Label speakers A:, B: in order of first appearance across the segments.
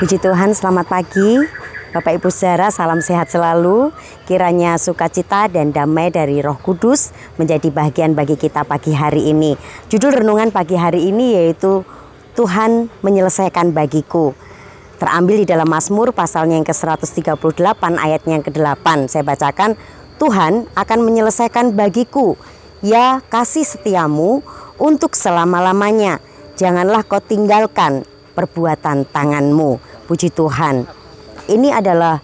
A: Puji Tuhan, selamat pagi Bapak Ibu Saudara, salam sehat selalu. Kiranya sukacita dan damai dari Roh Kudus menjadi bagian bagi kita pagi hari ini. Judul renungan pagi hari ini yaitu Tuhan menyelesaikan bagiku. Terambil di dalam Mazmur pasalnya yang ke-138 ayatnya yang ke-8. Saya bacakan, Tuhan akan menyelesaikan bagiku, ya kasih setiamu untuk selama-lamanya. Janganlah kau tinggalkan perbuatan tanganmu. Puji Tuhan. Ini adalah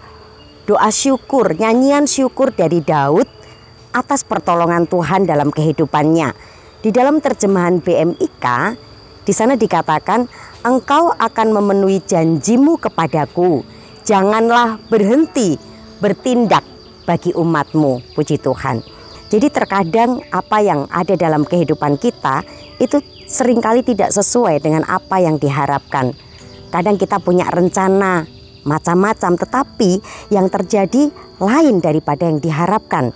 A: doa syukur, nyanyian syukur dari Daud atas pertolongan Tuhan dalam kehidupannya. Di dalam terjemahan BMIK, di sana dikatakan, Engkau akan memenuhi janjimu kepadaku. Janganlah berhenti bertindak bagi umatmu. Puji Tuhan. Jadi terkadang apa yang ada dalam kehidupan kita itu seringkali tidak sesuai dengan apa yang diharapkan. Kadang kita punya rencana macam-macam, tetapi yang terjadi lain daripada yang diharapkan.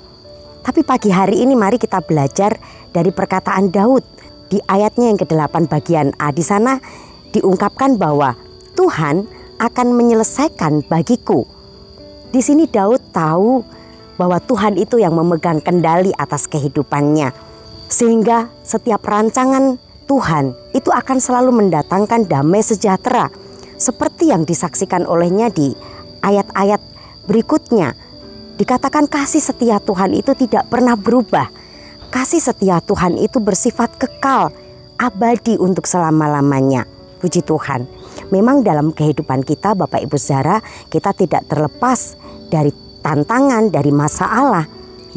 A: Tapi pagi hari ini mari kita belajar dari perkataan Daud di ayatnya yang ke-8 bagian A. Di sana diungkapkan bahwa Tuhan akan menyelesaikan bagiku. Di sini Daud tahu bahwa Tuhan itu yang memegang kendali atas kehidupannya. Sehingga setiap rancangan Tuhan itu akan selalu mendatangkan damai sejahtera. Seperti yang disaksikan olehnya di ayat-ayat berikutnya. Dikatakan kasih setia Tuhan itu tidak pernah berubah. Kasih setia Tuhan itu bersifat kekal, abadi untuk selama-lamanya. Puji Tuhan. Memang dalam kehidupan kita Bapak Ibu Saudara, kita tidak terlepas dari tantangan, dari masalah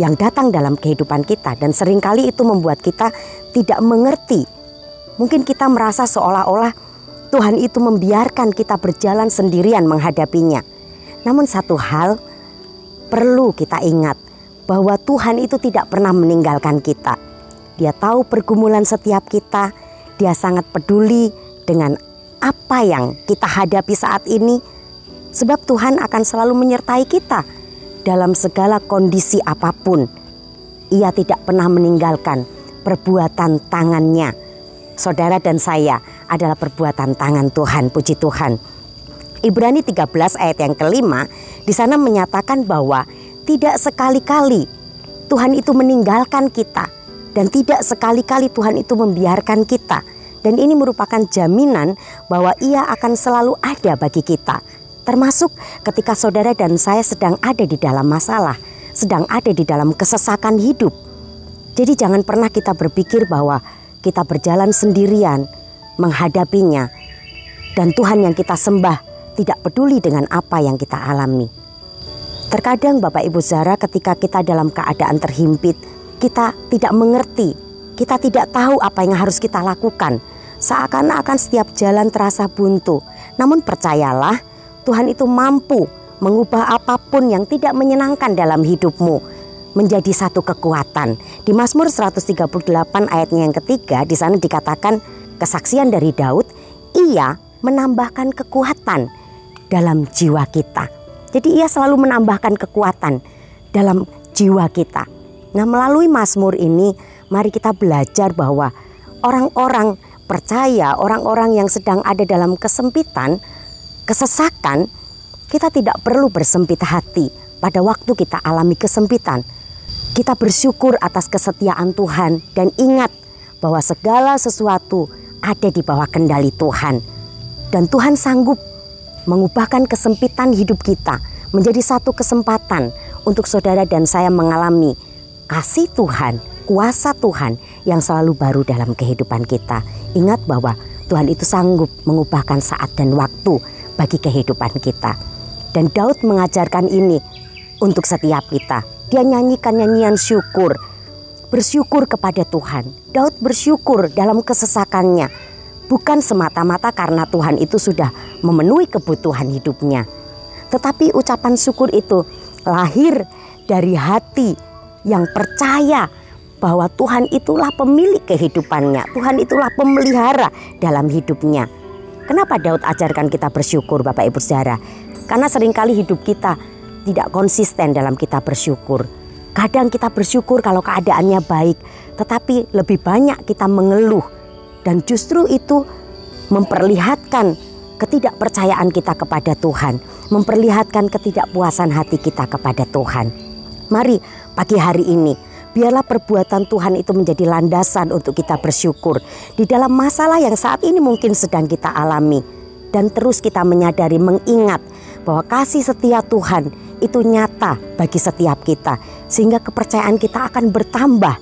A: yang datang dalam kehidupan kita. Dan seringkali itu membuat kita tidak mengerti. Mungkin kita merasa seolah-olah Tuhan itu membiarkan kita berjalan sendirian menghadapinya. Namun satu hal perlu kita ingat, bahwa Tuhan itu tidak pernah meninggalkan kita. Dia tahu pergumulan setiap kita. Dia sangat peduli dengan apa yang kita hadapi saat ini. Sebab Tuhan akan selalu menyertai kita dalam segala kondisi apapun. Ia tidak pernah meninggalkan perbuatan tangannya. Saudara dan saya adalah perbuatan tangan Tuhan, puji Tuhan. Ibrani 13 ayat yang kelima, di sana menyatakan bahwa tidak sekali-kali Tuhan itu meninggalkan kita. Dan tidak sekali-kali Tuhan itu membiarkan kita. Dan ini merupakan jaminan bahwa Ia akan selalu ada bagi kita. Termasuk ketika saudara dan saya sedang ada di dalam masalah, sedang ada di dalam kesesakan hidup. Jadi jangan pernah kita berpikir bahwa kita berjalan sendirian menghadapinya. Dan Tuhan yang kita sembah tidak peduli dengan apa yang kita alami. Terkadang Bapak Ibu Saudara, ketika kita dalam keadaan terhimpit, kita tidak mengerti. Kita tidak tahu apa yang harus kita lakukan. Seakan-akan setiap jalan terasa buntu. Namun percayalah, Tuhan itu mampu mengubah apapun yang tidak menyenangkan dalam hidupmu menjadi satu kekuatan. Di Mazmur 138 ayatnya yang ketiga, di sana dikatakan kesaksian dari Daud, ia menambahkan kekuatan dalam jiwa kita. Jadi ia selalu menambahkan kekuatan dalam jiwa kita. Nah, melalui Mazmur ini mari kita belajar bahwa orang-orang percaya, orang-orang yang sedang ada dalam kesempitan, kesesakan, kita tidak perlu bersempit hati pada waktu kita alami kesempitan. Kita bersyukur atas kesetiaan Tuhan dan ingat bahwa segala sesuatu ada di bawah kendali Tuhan. Dan Tuhan sanggup mengubahkan kesempitan hidup kita menjadi satu kesempatan untuk saudara dan saya mengalami kasih Tuhan, kuasa Tuhan yang selalu baru dalam kehidupan kita. Ingat bahwa Tuhan itu sanggup mengubahkan saat dan waktu bagi kehidupan kita. Dan Daud mengajarkan ini untuk setiap kita. Dia nyanyikan nyanyian syukur, bersyukur kepada Tuhan. Daud bersyukur dalam kesesakannya, bukan semata-mata karena Tuhan itu sudah memenuhi kebutuhan hidupnya. Tetapi ucapan syukur itu lahir dari hati yang percaya bahwa Tuhan itulah pemilik kehidupannya. Tuhan itulah pemelihara dalam hidupnya. Kenapa Daud ajarkan kita bersyukur Bapak Ibu Saudara? Karena seringkali hidup kita tidak konsisten dalam kita bersyukur. Kadang kita bersyukur kalau keadaannya baik, tetapi lebih banyak kita mengeluh. Dan justru itu memperlihatkan ketidakpercayaan kita kepada Tuhan, memperlihatkan ketidakpuasan hati kita kepada Tuhan. Mari pagi hari ini, biarlah perbuatan Tuhan itu menjadi landasan untuk kita bersyukur di dalam masalah yang saat ini mungkin sedang kita alami. Dan terus kita menyadari, mengingat bahwa kasih setia Tuhan itu nyata bagi setiap kita. Sehingga kepercayaan kita akan bertambah,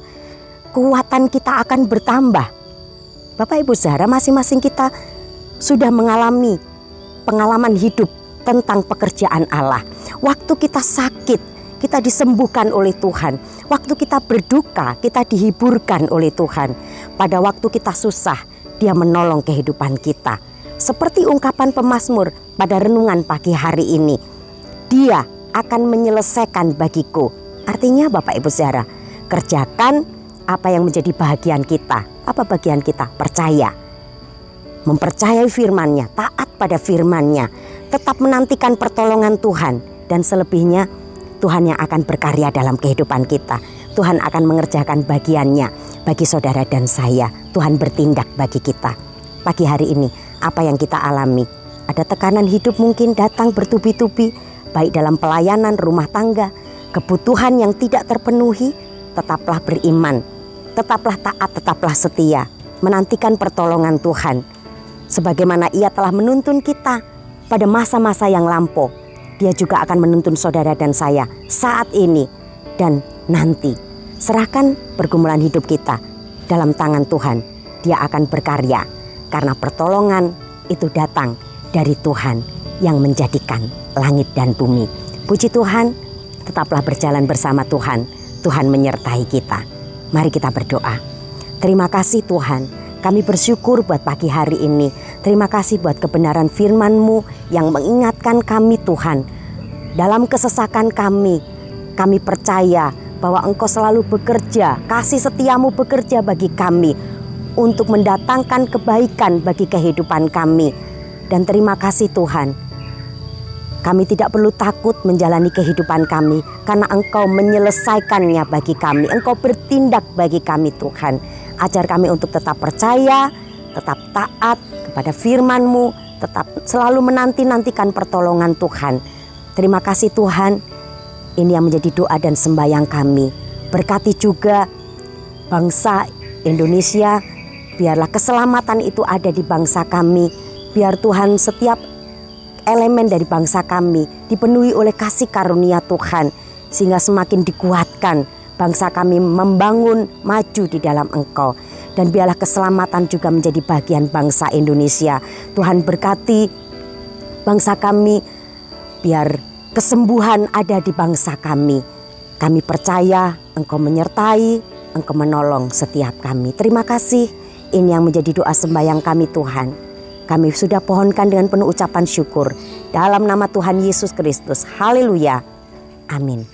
A: kekuatan kita akan bertambah. Bapak Ibu Saudara, masing-masing kita sudah mengalami pengalaman hidup tentang pekerjaan Allah. Waktu kita sakit, kita disembuhkan oleh Tuhan. Waktu kita berduka, kita dihiburkan oleh Tuhan. Pada waktu kita susah, Dia menolong kehidupan kita. Seperti ungkapan pemazmur pada renungan pagi hari ini, Dia akan menyelesaikan bagiku. Artinya Bapak Ibu Saudara, kerjakan apa yang menjadi bagian kita. Apa bagian kita? Percaya. Mempercayai firman-Nya, taat pada firman-Nya, tetap menantikan pertolongan Tuhan. Dan selebihnya Tuhan yang akan berkarya dalam kehidupan kita. Tuhan akan mengerjakan bagiannya bagi saudara dan saya. Tuhan bertindak bagi kita. Pagi hari ini, apa yang kita alami? Ada tekanan hidup mungkin datang bertubi-tubi, baik dalam pelayanan, rumah tangga, kebutuhan yang tidak terpenuhi. Tetaplah beriman, tetaplah taat, tetaplah setia, menantikan pertolongan Tuhan. Sebagaimana Ia telah menuntun kita pada masa-masa yang lampau, Dia juga akan menuntun saudara dan saya saat ini dan nanti. Serahkan pergumulan hidup kita dalam tangan Tuhan. Dia akan berkarya karena pertolongan itu datang dari Tuhan yang menjadikan langit dan bumi. Puji Tuhan, tetaplah berjalan bersama Tuhan. Tuhan menyertai kita. Mari kita berdoa. Terima kasih Tuhan, kami bersyukur buat pagi hari ini. Terima kasih buat kebenaran firman-Mu yang mengingatkan kami Tuhan. Dalam kesesakan kami percaya bahwa Engkau selalu bekerja, kasih setia-Mu bekerja bagi kami untuk mendatangkan kebaikan bagi kehidupan kami. Dan terima kasih Tuhan, kami tidak perlu takut menjalani kehidupan kami karena Engkau menyelesaikannya bagi kami. Engkau bertindak bagi kami Tuhan. Ajar kami untuk tetap percaya, tetap taat kepada firman-Mu, tetap selalu menanti-nantikan pertolongan Tuhan. Terima kasih Tuhan, ini yang menjadi doa dan sembahyang kami. Berkati juga bangsa Indonesia, biarlah keselamatan itu ada di bangsa kami. Biar Tuhan setiap elemen dari bangsa kami dipenuhi oleh kasih karunia Tuhan, sehingga semakin dikuatkan bangsa kami membangun maju di dalam Engkau. Dan biarlah keselamatan juga menjadi bagian bangsa Indonesia. Tuhan berkati bangsa kami, biar kesembuhan ada di bangsa kami. Kami percaya Engkau menyertai, Engkau menolong setiap kami. Terima kasih, ini yang menjadi doa sembahyang kami Tuhan. Kami sudah pohonkan dengan penuh ucapan syukur dalam nama Tuhan Yesus Kristus. Haleluya. Amin.